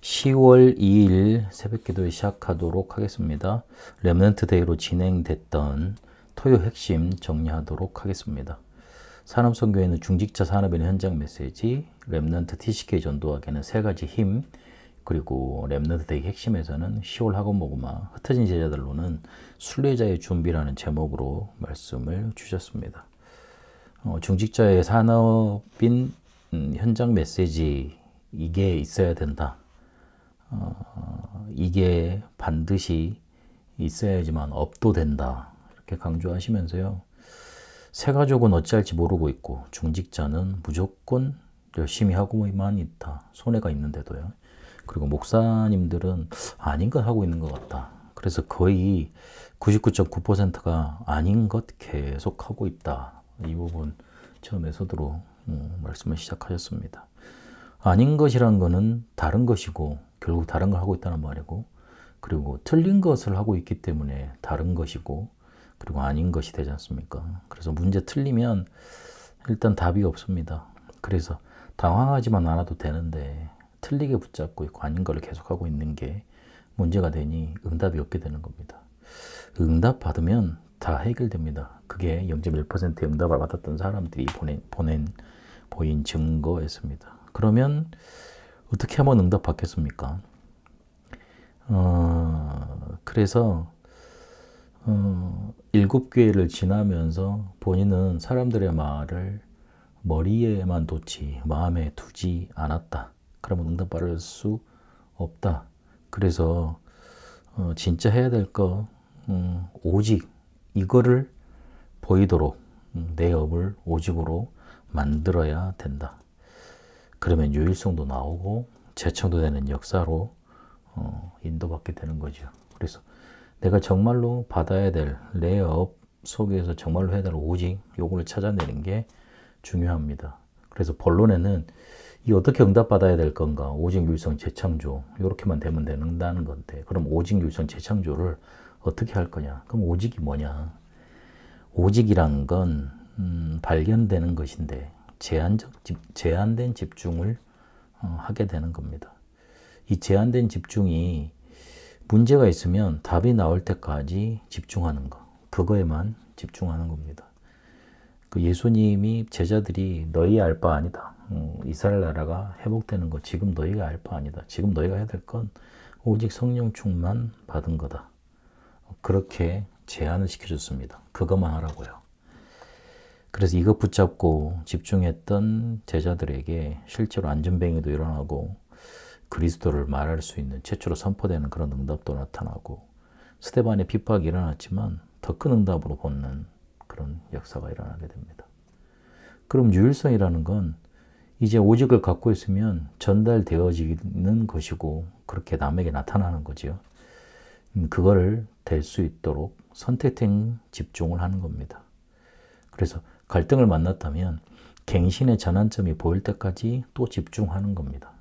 10월 2일 새벽기도 시작하도록 하겠습니다. 렘넌트 데이로 진행됐던 토요 핵심 정리하도록 하겠습니다. 산업선교회는 중직자 산업인의 현장 메시지, 렘넌트 TCK 전도학에는 세 가지 힘, 그리고 렘넌트 데이 핵심에서는 10월 학원 모금화, 흩어진 제자들로는 순례자의 준비라는 제목으로 말씀을 주셨습니다. 중직자의 산업인 현장 메시지, 이게 있어야 된다. 이게 반드시 있어야지만 업도 된다. 이렇게 강조하시면서요. 새가족은 어찌할지 모르고 있고 중직자는 무조건 열심히 하고만 있다. 손해가 있는데도요. 그리고 목사님들은 아닌 것 하고 있는 것 같다. 그래서 거의 99.9%가 아닌 것 계속 하고 있다. 이 부분 처음에 서두로 말씀을 시작하셨습니다. 아닌 것이란 거는 다른 것이고 결국 다른 걸 하고 있다는 말이고, 그리고 틀린 것을 하고 있기 때문에 다른 것이고, 그리고 아닌 것이 되지 않습니까? 그래서 문제 틀리면 일단 답이 없습니다. 그래서 당황하지만 않아도 되는데 틀리게 붙잡고 있고 아닌 걸 계속하고 있는 게 문제가 되니 응답이 없게 되는 겁니다. 응답 받으면 다 해결됩니다. 그게 0.1%의 응답을 받았던 사람들이 보인 증거였습니다. 그러면 어떻게 하면 응답 받겠습니까? 그래서 7교회를 지나면서 본인은 사람들의 말을 머리에만 뒀지 마음에 두지 않았다. 그러면 응답 받을 수 없다. 그래서 진짜 해야 될 거 오직 이거를 보이도록 내 업을 오직으로 만들어야 된다. 그러면 유일성도 나오고 재청도 되는 역사로 인도받게 되는 거죠. 그래서 내가 정말로 받아야 될 내 업 속에서 정말로 해야 될 오직 요거를 찾아내는 게 중요합니다. 그래서 본론에는 이 어떻게 응답받아야 될 건가? 오직 유일성 재창조 이렇게만 되면 된다는 건데, 그럼 오직 유일성 재창조를 어떻게 할 거냐? 그럼 오직이 뭐냐? 오직이란 건 발견되는 것인데 제한된 집중을 하게 되는 겁니다. 이 제한된 집중이 문제가 있으면 답이 나올 때까지 집중하는 거, 그거에만 집중하는 겁니다. 그 예수님이 제자들이 너희 알 바 아니다. 이스라엘 나라가 회복되는 거 지금 너희가 알 바 아니다. 지금 너희가 해야 될 건 오직 성령 충만 받은 거다. 그렇게 제한을 시켜줬습니다. 그것만 하라고요. 그래서 이거 붙잡고 집중했던 제자들에게 실제로 안전뱅이도 일어나고 그리스도를 말할 수 있는 최초로 선포되는 그런 응답도 나타나고, 스데반의 핍박이 일어났지만 더 큰 응답으로 보는 그런 역사가 일어나게 됩니다. 그럼 유일성이라는 건 이제 오직을 갖고 있으면 전달되어지는 것이고 그렇게 남에게 나타나는 거죠. 그거를 될 수 있도록 선택된 집중을 하는 겁니다. 그래서 갈등을 만났다면 갱신의 전환점이 보일 때까지 또 집중하는 겁니다.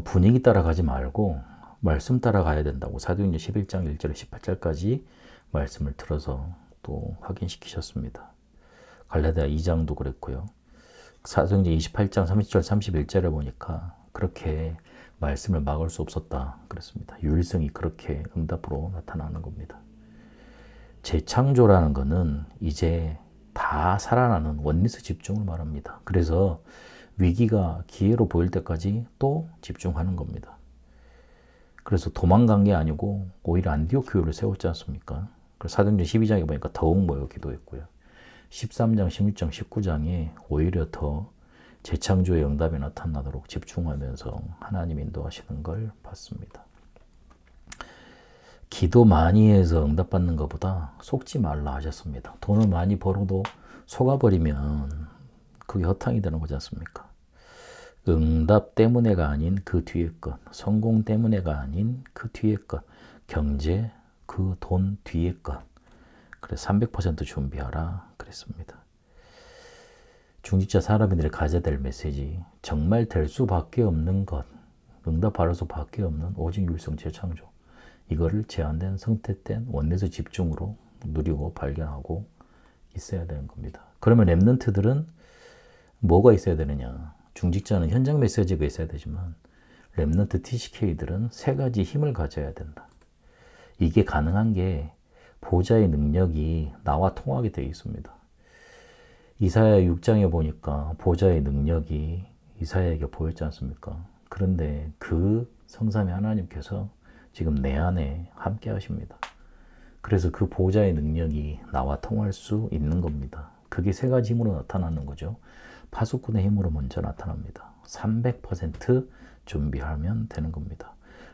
분위기 따라가지 말고 말씀 따라가야 된다고 사도행전 11장 1절 18절까지 말씀을 들어서 또 확인시키셨습니다. 갈라디아 2장도 그랬고요. 사도행전 28장 30절 31절에 보니까 그렇게 말씀을 막을 수 없었다 그랬습니다. 유일성이 그렇게 응답으로 나타나는 겁니다. 재창조라는 것은 이제 다 살아나는 원리스 집중을 말합니다. 그래서 위기가 기회로 보일 때까지 또 집중하는 겁니다. 그래서 도망간 게 아니고 오히려 안디옥 교회를 세웠지 않습니까? 그래서 사도행전 12장에 보니까 더욱 모여 기도했고요. 13장, 16장, 19장에 오히려 더 재창조의 응답이 나타나도록 집중하면서 하나님 인도하시는 걸 봤습니다. 기도 많이 해서 응답받는 것보다 속지 말라 하셨습니다. 돈을 많이 벌어도 속아버리면 그게 허탕이 되는 거지 않습니까? 응답 때문에가 아닌 그 뒤에 것, 성공 때문에가 아닌 그 뒤에 것, 경제, 그 돈 뒤에 것. 그래서 300% 준비하라 그랬습니다. 중직자 산업인들이 가져야 될 메시지, 정말 될 수밖에 없는 것, 응답받을 수밖에 없는 오직 유일성 재창조, 이거를 제한된 선택된 원내에서 집중으로 누리고 발견하고 있어야 되는 겁니다. 그러면 렘넌트들은 뭐가 있어야 되느냐? 중직자는 현장 메시지가 있어야 되지만 렘넌트 TCK들은 세 가지 힘을 가져야 된다. 이게 가능한 게 보좌의 능력이 나와 통하게 되어 있습니다. 이사야 6장에 보니까 보좌의 능력이 이사야에게 보였지 않습니까? 그런데 그 성삼위 하나님께서 지금 내 안에 함께 하십니다. 그래서 그 보좌의 능력이 나와 통할 수 있는 겁니다. 그게 세 가지 힘으로 나타나는 거죠. 파수꾼의 힘으로 먼저 나타납니다. 300% 준비하면 되는 겁니다.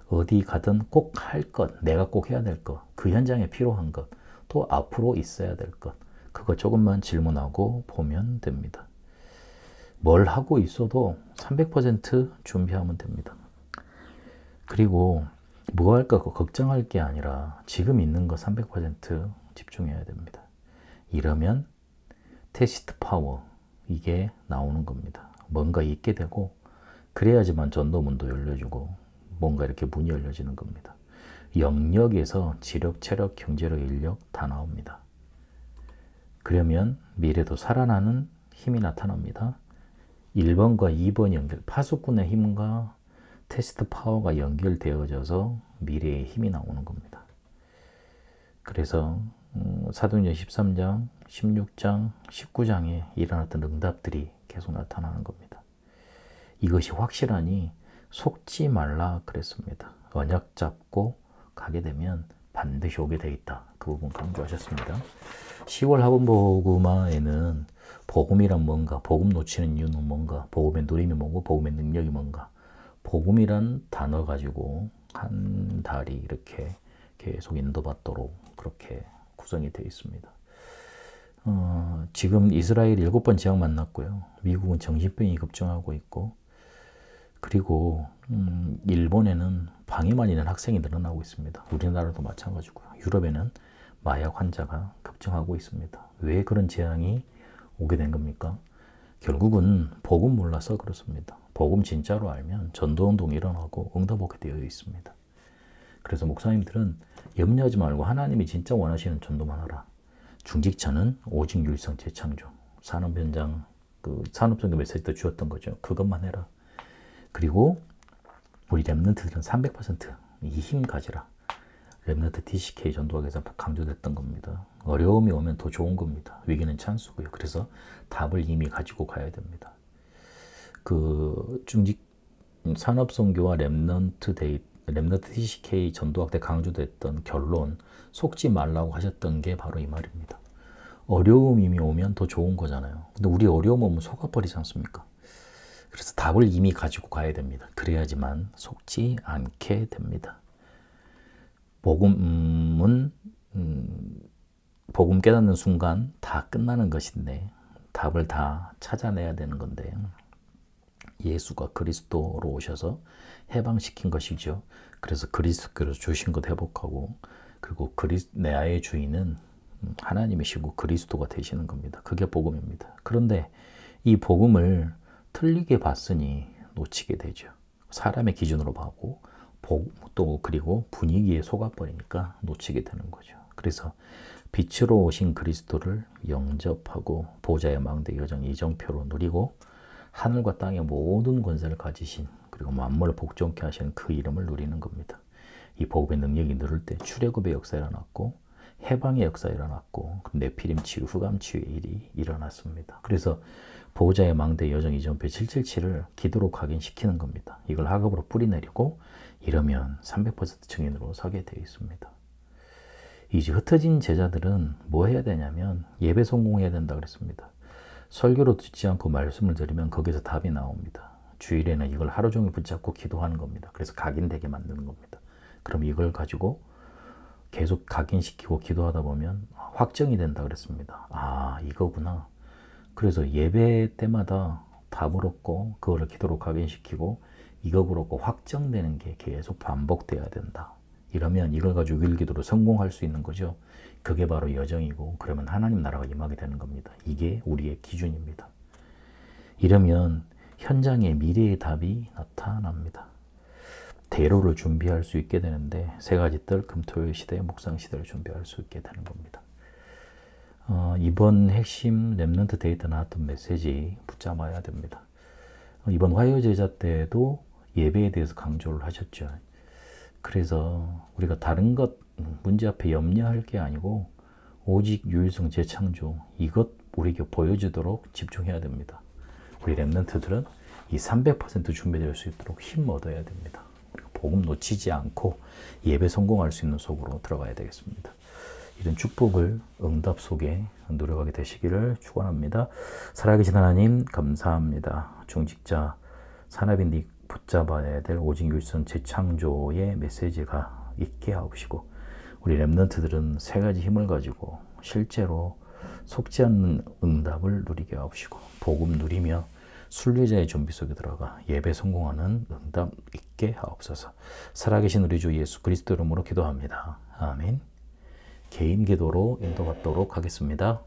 어디 가든 꼭 할 것, 내가 꼭 해야 될 것, 그 현장에 필요한 것, 또 앞으로 있어야 될 것, 그거 조금만 질문하고 보면 됩니다. 뭘 하고 있어도 300% 준비하면 됩니다. 그리고 뭐 할까 걱정할 게 아니라 지금 있는 거 300% 집중해야 됩니다. 이러면 테스트 파워, 이게 나오는 겁니다. 뭔가 있게 되고 그래야지만 전도문도 열려주고 뭔가 이렇게 문이 열려지는 겁니다. 영역에서 지력, 체력, 경제력, 인력 다 나옵니다. 그러면 미래도 살아나는 힘이 나타납니다. 1번과 2번 연결, 파수꾼의 힘과 테스트 파워가 연결되어져서 미래의 힘이 나오는 겁니다. 그래서 사도행전 13장, 16장, 19장에 일어났던 응답들이 계속 나타나는 겁니다. 이것이 확실하니 속지 말라 그랬습니다. 언약 잡고 가게 되면 반드시 오게 돼 있다. 그 부분 강조하셨습니다. 10월 하본복음화에는 복음이란 뭔가, 복음 놓치는 이유는 뭔가, 복음의 누림이 뭐고, 복음의 능력이 뭔가, 복음이란 단어 가지고 한 달이 이렇게 계속 인도받도록 그렇게 구성이 되어 있습니다. 지금 이스라엘 7번 지역 만났고요. 미국은 정신병이 급증하고 있고, 그리고 일본에는 방해만 있는 학생이 늘어나고 있습니다. 우리나라도 마찬가지고요. 유럽에는 마약 환자가 급증하고 있습니다. 왜 그런 재앙이 오게 된 겁니까? 결국은 복음 몰라서 그렇습니다. 복음 진짜로 알면 전도운동이 일어나고 응답하게 되어 있습니다. 그래서 목사님들은 염려하지 말고 하나님이 진짜 원하시는 전도만 하라. 중직자는 오직 율성 재창조. 산업 현장, 산업성교 메시지 때 주었던 거죠. 그것만 해라. 그리고 우리 렘넌트들은 300%이 힘 가지라. 렘넌트 TCK 전도학에서 강조됐던 겁니다. 어려움이 오면 더 좋은 겁니다. 위기는 찬스고요. 그래서 답을 이미 가지고 가야 됩니다. 중직 산업선교와 렘넌트 TCK 전도학 때 강조됐던 결론, 속지 말라고 하셨던 게 바로 이 말입니다. 어려움이 오면 더 좋은 거잖아요. 근데 우리 어려움 오면 속아버리지 않습니까? 그래서 답을 이미 가지고 가야 됩니다. 그래야지만 속지 않게 됩니다. 복음 깨닫는 순간 다 끝나는 것인데 답을 다 찾아내야 되는 건데 예수가 그리스도로 오셔서 해방시킨 것이죠. 그래서 그리스도께서 주신 것 회복하고 그리고 내 아의 주인은 하나님이시고 그리스도가 되시는 겁니다. 그게 복음입니다. 그런데 이 복음을 틀리게 봤으니 놓치게 되죠. 사람의 기준으로 보고 또 그리고 분위기에 속아버리니까 놓치게 되는 거죠. 그래서 빛으로 오신 그리스도를 영접하고 보좌의 망대 여정 이정표로 누리고 하늘과 땅의 모든 권세를 가지신 그리고 만물을 복종케 하시는 그 이름을 누리는 겁니다. 이 복음의 능력이 누를 때 출애굽의 역사가 일어났고 해방의 역사가 일어났고 네피림 치유, 흑암 치유의 일이 일어났습니다. 그래서 보호자의 망대 여정 이정표 777을 기도로 각인시키는 겁니다. 이걸 학업으로 뿌리내리고 이러면 300% 증인으로 서게 되어 있습니다. 이제 흩어진 제자들은 뭐 해야 되냐면 예배 성공해야 된다 그랬습니다. 설교로 듣지 않고 말씀을 들으면 거기서 답이 나옵니다. 주일에는 이걸 하루 종일 붙잡고 기도하는 겁니다. 그래서 각인되게 만드는 겁니다. 그럼 이걸 가지고 계속 각인시키고 기도하다 보면 확정이 된다 그랬습니다. 아, 이거구나. 그래서 예배 때마다 답을 얻고 그거를 기도로 각인시키고 이거 그렇고 확정되는 게 계속 반복돼야 된다. 이러면 이걸 가지고 일기도로 성공할 수 있는 거죠. 그게 바로 여정이고 그러면 하나님 나라가 임하게 되는 겁니다. 이게 우리의 기준입니다. 이러면 현장에 미래의 답이 나타납니다. 대로를 준비할 수 있게 되는데 세 가지 뜰 금토일 시대, 묵상 시대를 준비할 수 있게 되는 겁니다. 이번 핵심 렘넌트 데이터 나왔던 메시지 붙잡아야 됩니다. 이번 화요 제자 때도 예배에 대해서 강조를 하셨죠. 그래서 우리가 다른 것 문제 앞에 염려할 게 아니고 오직 유일성 재창조 이것 우리에게 보여주도록 집중해야 됩니다. 우리 랩런트들은 이 300% 준비될 수 있도록 힘 얻어야 됩니다. 우리가 복음 놓치지 않고 예배 성공할 수 있는 속으로 들어가야 되겠습니다. 이런 축복을 응답 속에 누려가게 되시기를 축원합니다. 살아계신 하나님 감사합니다. 중직자 산업인이 붙잡아야 될 오직 유일성 재창조의 메시지가 있게 하옵시고 우리 랩런트들은 세 가지 힘을 가지고 실제로 속지 않는 응답을 누리게 하옵시고 복음 누리며 순례자의 준비 속에 들어가 예배 성공하는 응답 있게 하옵소서. 살아계신 우리 주 예수 그리스도 이름으로 기도합니다. 아멘. 개인 기도로 인도받도록 하겠습니다.